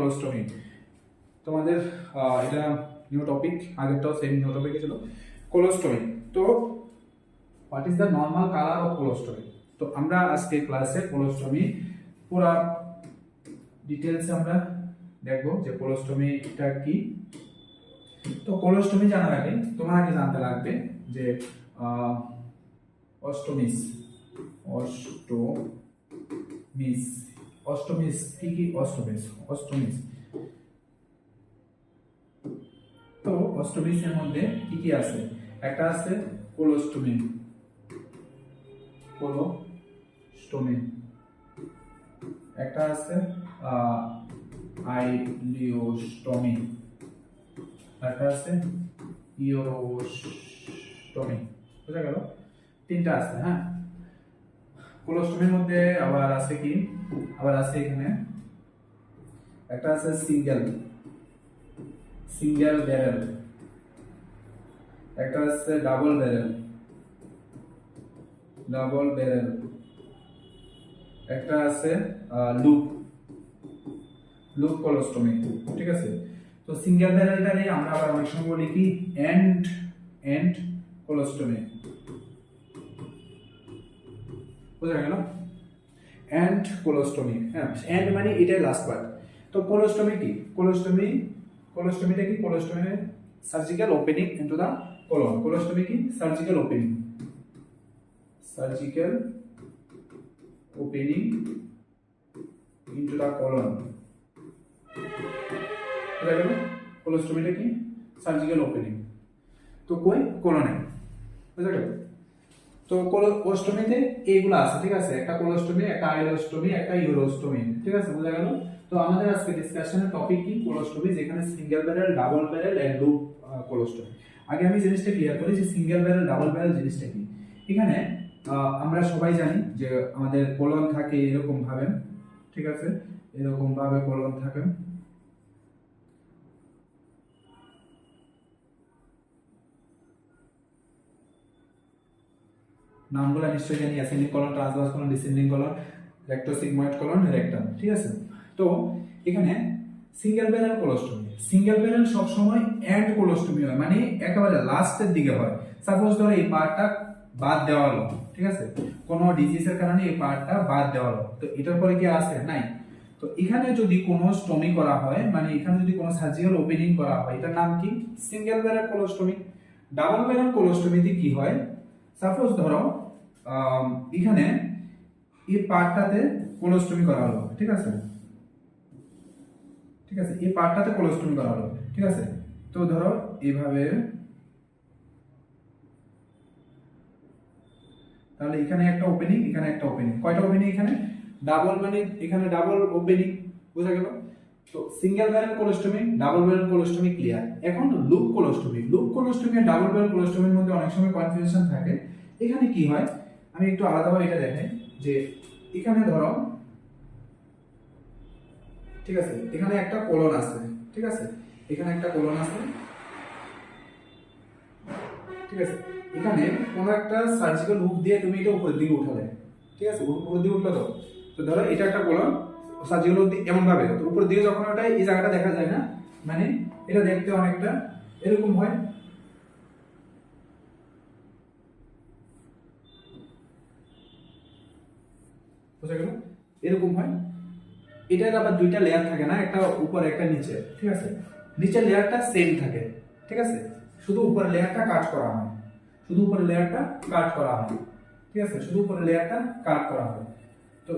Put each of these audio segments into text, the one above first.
কোলোস্টমি। তোমাদের এটা new topic, আগেরটাও সেম নিউ টপিক ছিল কোলোস্টমি। তো what is the normal colour of colostomy? তো আমরা আজকে ক্লাসে কোলোস্টমি পুরো ডিটেইলসে আমরা দেখব যে কোলোস্টমিটা কি। তো কোলোস্টমি জানার আগে তোমার আগে জানতে লাগবে যে অস্টোমিস কি কি? অস্টোমিস তো অস্টোমিসের মধ্যে কি কি আছে? একটা আছে কোলোস্টমি, একটা আছে আইলিওস্টমি, একটা আছে ইউরোস্টমি। বুঝা গেল? তিনটা আছে। হ্যাঁ, কোলোস্টমির মধ্যে আবার আছে কি? আবার আছে এখানে একটা আছে সিঙ্গেল ব্যারেল, একটা আছে ডাবল ব্যারেল, একটা আছে লুপ কোলোস্টমি। ঠিক আছে? তো সিঙ্গেল ব্যারেলটারে আমরা আবার অনেক সময় বলি কি এন্ড কোলোস্টমি। বুঝা গেল? এন্ড কোলোস্টমি। হ্যাঁ, এন্ড মানে এটাই লাস্ট পার্ট। তো কোলোস্টমি কি? কোলোস্টমিটা কি? Colostomy surgical opening into the colon. Colostomy কি? Surgical opening into the colon. বুঝা গেল? কোলোস্টমিটা কি? Surgical opening. তো কই? কোলনে। বুঝা গেল? তো কোলোস্টমিতে এইগুলো আছে। ঠিক আছে? একটা কোলোস্টমি, একটা আইলোস্টমি, একটা ইউরোস্টমি। ঠিক আছে? বুঝা গেল? তো আমাদের আজকে ডিসকাশনের টপিক কি? কোলোস্টমি, যেখানে single barrel, double barrel and loop colostomy. আগে আমি জিনিসটা ক্লিয়ার করি যে সিঙ্গেল ব্যারেল, ডাবল ব্যারেল জিনিসটা কি। এখানে আমরা সবাই জানি যে আমাদের কোলন থাকে এরকম ভাবে। ঠিক আছে? এরকম ভাবে কোলন থাকে। নামগুলো নিশ্চয়ই জানি, ascending colon, transverse colon, descending colon, rectosigmoid colon, rectum. ঠিক আছে? তো এখানে সিঙ্গেল ব্যারেল সব সময় এন্ড কোলোস্টমি হয়, মানে একেবারে লাস্টের দিকে হয়। সাপোজ ধরো এই পার্টটা বাদ দেওয়া হলো। ঠিক আছে? কোনো ডিজিজের কারণে এই পার্টটা বাদ দেওয়া হলো, তো এটার পরে কি আছে? নাই। তো এখানে যদি কোনো স্টমি করা হয়, মানে এখানে যদি কোনো সার্জিক্যাল ওপেনিং করা হয়, এটার নাম কি? Single barrel colostomy. Double barrel কোলোস্টমিতে কি হয়? সাপোজ ধরো এখানে এই পার্টটাতে কোলোস্টমি করা হলো। ঠিক আছে? এই পার্টটাতে কোলোস্টমি করা হলো। ঠিক আছে? তো ধরো এইভাবে, তাহলে এখানে একটা ওপেনিং, এখানে একটা ওপেনিং। কয়টা ওপেনিং এখানে? ডাবল, মানে এখানে ডাবল ওপেনিং। বোঝা গেল? তো single barrel colostomy, double barrel colostomy clear. এখন লুপ কোলোস্টমি আর ডাবল ব্যারেল কোলোস্টমির মধ্যে অনেক সময় কনফিউশন থাকে। এখানে কি হয় আমি একটু আলাদাভাবে এটা দেখাই যে এখানে ধরো, ঠিক আছে, এখানে একটা কোলন আছে। ঠিক আছে? এখানে একটা কোলন আছে। ঠিক আছে? এখানে কোনো একটা সার্জিক্যাল হুক দিয়ে তুমি এটা উপরের দিকে উঠালে। ঠিক আছে? উপরের দিকে উঠলো। তো ধরো এটা একটা কোলন, সার্জিক্যাল হুক দিয়ে এমন ভাবে তো উপরের দিকে যখন ওটা এই জায়গাটা দেখা যায় না, মানে এটা দেখতে অনেকটা এরকম হয়। বুঝা গেল? এরকম হয়। এটার আবার দুইটা লেয়ার থাকে না, একটা উপরে একটা নিচে। ঠিক আছে? নিচের লেয়ারটা সেম থাকে। ঠিক আছে? শুধু উপরের লেয়ারটা কাট করা হয়। ঠিক আছে? শুধু উপরের লেয়ারটা কাট করা হয়। তো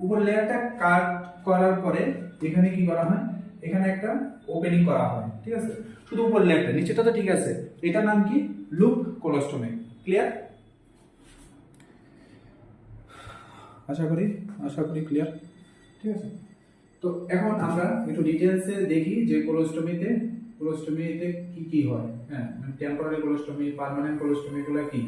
উপরের লেয়ারটা কাট করার পরে এখানে কি করা হয়? এখানে একটা ওপেনিং করা হয়। ঠিক আছে? শুধু উপরের লেয়ারটা, নিচেটা তো ঠিক আছে। এটার নাম কি? লুপ কোলোস্টমি। ক্লিয়ার? আশা করি ক্লিয়ার। ঠিক আছে? তো এখন আমরা একটু ডিটেইলসে দেখি যে কোলোস্টমিতে কি কি হয়। হ্যাঁ, মানে টেম্পোরারি কোলোস্টমি, পার্মানেন্ট কোলোস্টমি, এগুলো কি?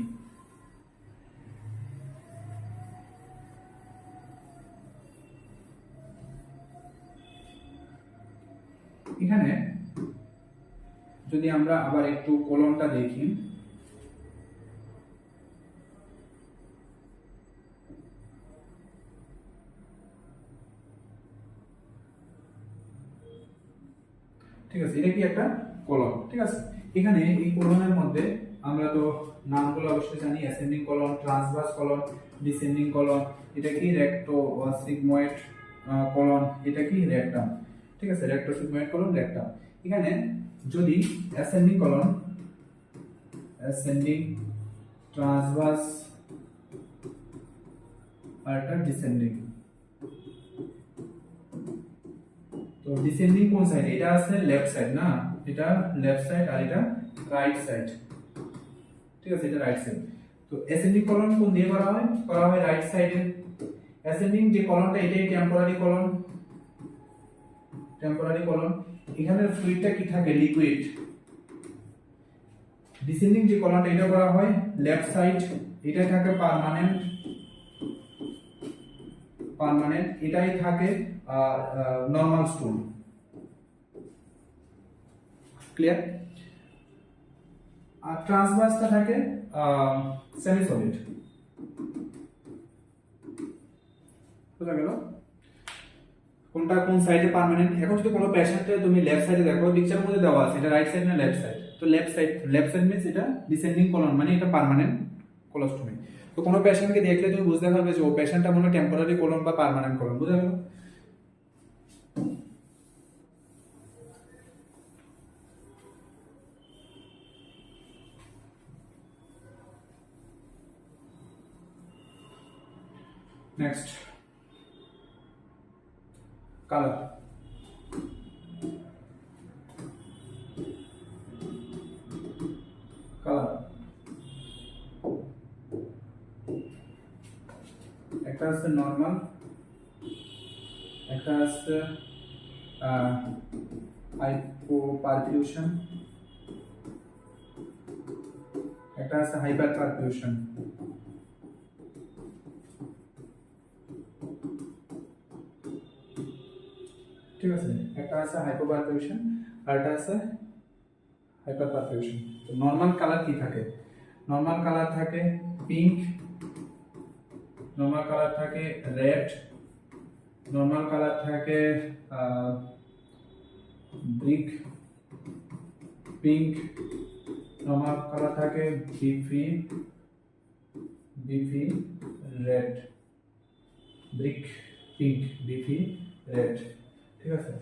এখানে যদি আমরা আবার একটু কোলনটা দেখি, ঠিক আছে, এটা কি একটা কলন। ঠিক আছে, এখানে এই কলনের মধ্যে আমরা তো নামগুলো অবশ্যই জানি, ascending colon, transverse colon, descending colon, এটা কি রেক্টো সিগময়েড কলন, এটা কি রেক্টাম। ঠিক আছে, রেক্টো সিগময়েড কলন, রেক্টাম। এখানে যদি অ্যাসেন্ডিং কলন, অ্যাসেন্ডিং, ট্রান্সভার্স আর একটা ডিসেন্ডিং। তো ডিসেন্ডিং কোন সাইড? এটা আছে লেফট সাইড না, এটা লেফট সাইড আর এটা রাইট সাইড। ঠিক আছে, এটা রাইট সাইড। তো অ্যাসেন্ডিং কলন কোন দিয়ে করা হয়? করা হয় রাইট সাইডে। অ্যাসেন্ডিং যে কলনটা এটাই টেম্পোরারি কলন, টেম্পোরারি কলন। এখানে ফ্লুইডটা কি থাকে? লিকুইড। ডিসেন্ডিং যে কলনটা এটা করা হয় লেফট সাইড, এটা থাকে পার্মানেন্ট, পার্মানেন্ট এটাই থাকে নরমাল স্টুল। ক্লিয়ার? আর ট্রান্সভার্সটা থাকে সেমি সলিড। বুঝা গেল কোনটা কোন সাইডে পার্মানেন্ট। এখন যদি কোনো পেশেন্টে তুমি লেফট সাইডে দেখো, পিকচারের মধ্যে দেওয়া আছে এটা রাইট সাইড না লেফট সাইড। তো left side, left side means এটা ডিসেন্ডিং কলন, মানে এটা পার্মানেন্ট কোলোস্টমি। তো কোনো পেশেন্টকে দেখলে তুমি বুঝতে পারবে যে ও পেশেন্টটা মনে টেম্পোরারি কলন বা পার্মানেন্ট কলন। বুঝা গেল? Next, colour. কালার একটা আছে নরমাল, একটা আছে হাইপোপারফিউশন, একটা আছে হাইপারপারফিউশন। ঠিক আছে, একটা আছে হাইপোপারফিউশন আর একটা আছে হাইপারপারফিউশন। তো নরমাল কালার কি থাকে? নরমাল কালার থাকে পিঙ্ক, নরমাল কালার থাকে রেড, নরমাল কালার থাকে ব্রিক পিঙ্ক, নরমাল কালার থাকে বিফি, বিফি রেড, ব্রিক পিঙ্ক, বিফি রেড। ঠিক আছে,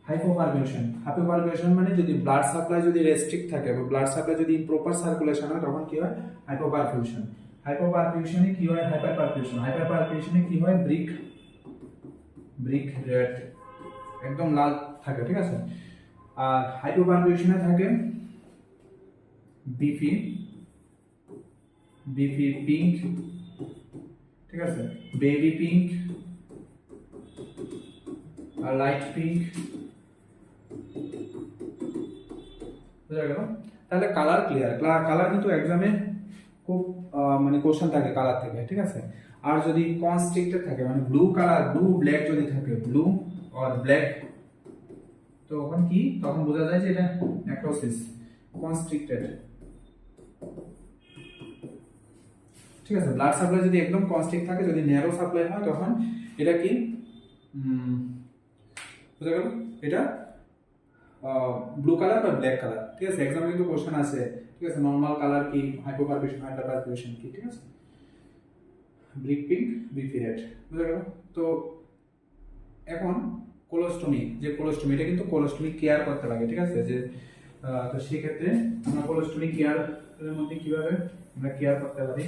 হাইপোপারফিউশন। হাইপোপারফিউশন মানে যদি ব্লাড সাপ্লাই যদি রেস্ট্রিক্ট থাকে বা ব্লাড সাপ্লাই যদি ইমপ্রপার সার্কুলেশন হয় তখন কি হয়? হাইপোপারফিউশন। হাইপোপারফিউশনে কি হয়? হাইপারপারফিউশন। হাইপারপারফিউশনে কি হয়? ব্রিক, ব্রিক রেড, একদম লাল থাকে। ঠিক আছে, আর হাইপোপারফিউশনে থাকে বিফি, বিফি পিঙ্ক। ঠিক আছে, বেবি পিঙ্ক আর লাইট পিঙ্ক। বুঝা গেল? তাহলে কালার ক্লিয়ার। কালার কিন্তু এক্সামে খুব মানে কোশ্চেন থাকে কালার থেকে। ঠিক আছে, আর যদি কনস্ট্রিক্টেড থাকে মানে ব্লু কালার, ব্লু ব্ল্যাক যদি থাকে, ব্লু আর ব্ল্যাক, তো তখন কি? তখন বোঝা যায় যে এটা নেক্রোসিস, কনস্ট্রিক্টেড। ঠিক আছে, ব্লাড সাপ্লাই যদি একদম কনস্ট্রিক্ট থাকে, যদি ন্যারো সাপ্লাই হয় তখন এটা কি? বুঝা গেল? এটা ব্লু কালার বা ব্ল্যাক কালার। ঠিক আছে, এক্সামে কিন্তু কোশ্চেন আছে। ঠিক আছে, নরমাল কালার কি, হাইপোপারফিউশন, হাইপারপারফিউশন কি। ঠিক আছে, ব্রিক পিঙ্ক, বিফি রেড। বুঝা গেল? তো এখন কোলোস্টমি, যে কোলোস্টমি এটা কিন্তু কোলোস্টমি কেয়ার করতে লাগে। ঠিক আছে, যে তো সেই ক্ষেত্রে আমরা কোলোস্টমি কেয়ার এর মধ্যে কিভাবে আমরা কেয়ার করতে পারি?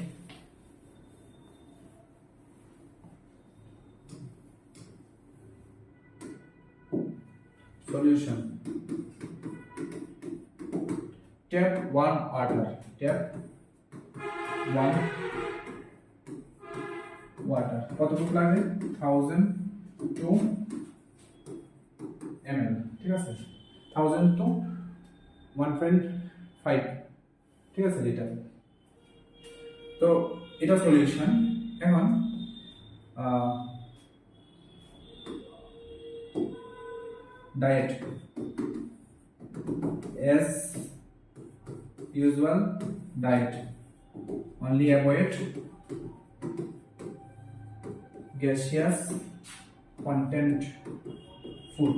Solution, tap 1 water, tap 1 water. কতটুকু লাগে? 1002 ml। ঠিক আছে, 1000 to 1.5। ঠিক আছে, লিটার। তো এটা সলিউশন। এখন diet, as usual diet, only avoid gaseous content food।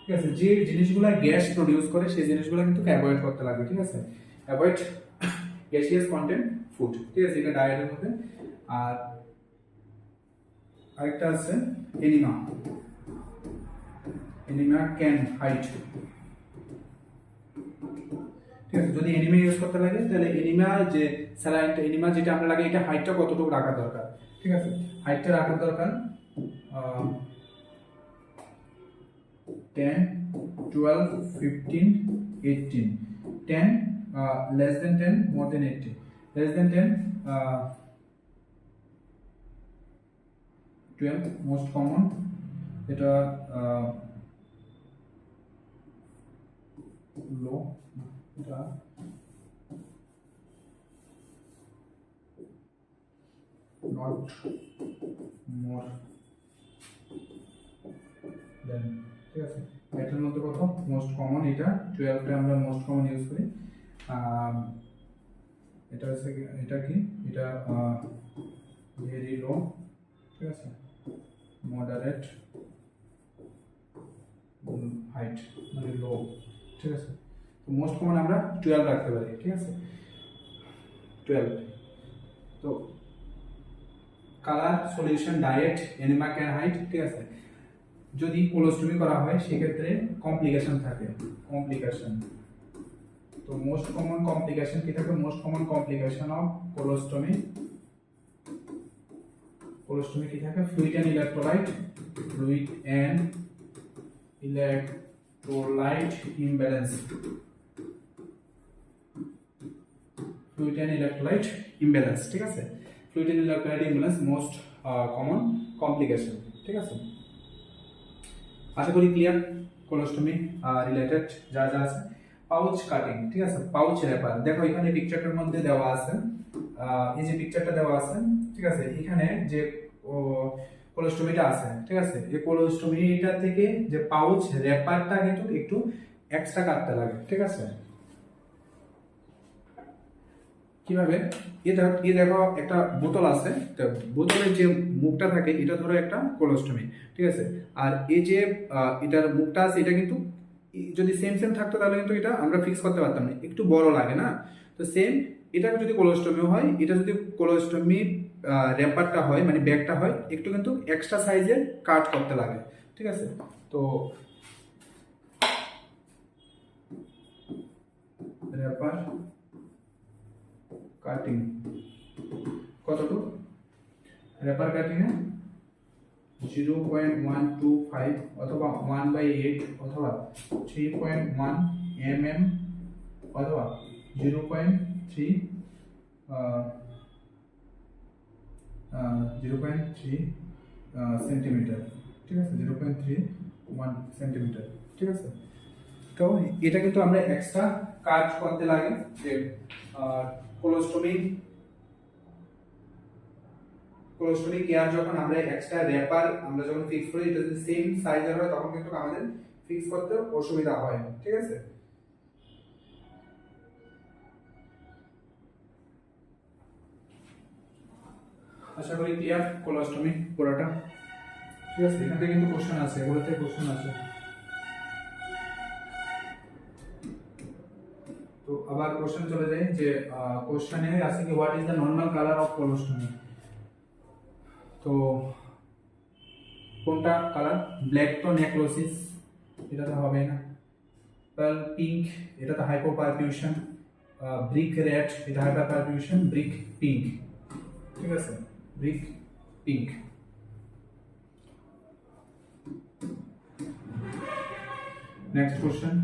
ঠিক আছে, যে জিনিসগুলো গ্যাস প্রডিউস করে সেই জিনিসগুলো কিন্তু অ্যাভয়েড করতে লাগবে, ঠিক আছে, অ্যাভয়েড গ্যাসিয়াস কন্টেন্ট ফুড, ঠিক আছে, এটা ডায়েটের মধ্যে। আর আরেকটা আছে এনিমা, এনিমা ক্যান হাইট, ঠিক আছে, যদি এনিমা ইউজ করতে লাগে তাহলে এনিমা যে স্যালাইনটা এনিমা যেটা আমরা লাগে এটা হাইটটা কতটুকু রাখা দরকার, ঠিক আছে, হাইটটা রাখা দরকার 10, 12, 15, 18, 10 less than 10, more than 80, less than 10 12 most common, এটা লো, এটা not more than, ঠিক আছে, এটার মধ্যে কত মোস্ট কমন, এটা 12টা আমরা মোস্ট কমন ইউজ করি। এটা হচ্ছে এটা কি, এটা ভেরি লো, ঠিক আছে, মডারেট হাইট মানে লো, ঠিক আছে, তো মোস্ট কমন আমরা 12 রাখতে পারি, ঠিক আছে, 12। তো colour, solution, diet, enema can height, ঠিক আছে, যদি কোলোস্টমি করা হয় সেক্ষেত্রে কমপ্লিকেশন থাকে, কমপ্লিকেশন। তো মোস্ট কমন কমপ্লিকেশন কি থাকে, most common complication of colostomy, colostomy কি থাকে, fluid and electrolyte, fluid and electrolyte imbalance, fluid and electrolyte imbalance, ঠিক আছে, fluid and electrolyte imbalance most common complication, ঠিক আছে। আশা করি ক্লিয়ার কোলোস্টমি রিলেটেড যা যা আছে। পাউচ কাটিং, ঠিক আছে, পাউচ র্যাপার, দেখো এখানে পিকচারটার মধ্যে দেওয়া আছে, এই যে পিকচারটা দেওয়া আছে, ঠিক আছে, এখানে যে কোলোস্টমিটা আছে, ঠিক আছে, এই কোলোস্টমিটা থেকে যে পাউচ র্যাপারটা কিন্তু একটু এক্সট্রা কাটতে লাগে, ঠিক আছে। কিভাবে, এটা দেখো একটা বোতল আছে, তো বোতলের যে মুখটা থাকে এটা ধরো একটা কোলোস্টমি, ঠিক আছে, আর এই যে এটার মুখটা আছে এটা কিন্তু যদি সেম সেম থাকতো তাহলে কিন্তু এটা আমরা ফিক্স করতে পারতাম না, একটু বড় লাগে না, তো সেম এটা যদি কোলোস্টমি হয়, এটা যদি কোলোস্টমি র্যাপারটা হয় মানে ব্যাগটা হয় একটু কিন্তু এক্সট্রা সাইজের কাট করতে লাগে, ঠিক আছে। তো র্যাপার কাটিং কতটুকু, র্যাপার কাটিং এ 0.125 অথবা 1/8 অথবা 3.1 mm অথবা 0.3 সেন্টিমিটার, ঠিক আছে, 0.31 সেন্টিমিটার, ঠিক আছে। তো এটা কিন্তু আমরা এক্সট্রা কাট করতে লাগে যে কোলোস্টমি কেয়ার যখন আমরা এক্সট্রা র্যাপার আমরা যখন ফিক্স করি এটা যদি সেম সাইজের হয় তখন কিন্তু আমাদের ফিক্স করতে অসুবিধা হয়, ঠিক আছে। আশা করি ক্লিয়ার কোলোস্টমি পুরোটা, ঠিক আছে। এখান থেকে কিন্তু কোশ্চেন আছে, এগুলোতে কোশ্চেন আছে। তো আবার কোশ্চেন চলে যাই যে কোশ্চেনে আছে কি what is the normal colour of colostomy, তো কোনটা কালার, ব্ল্যাক তো নেক্রোসিস, এটা তো হবে না, পার্ল পিঙ্ক এটা তো হাইপোপারফিউশন, ব্রিক রেড এটা হাইপারফিউশন, ব্রিক পিঙ্ক, ঠিক আছে, ব্রিক পিঙ্ক। Next question,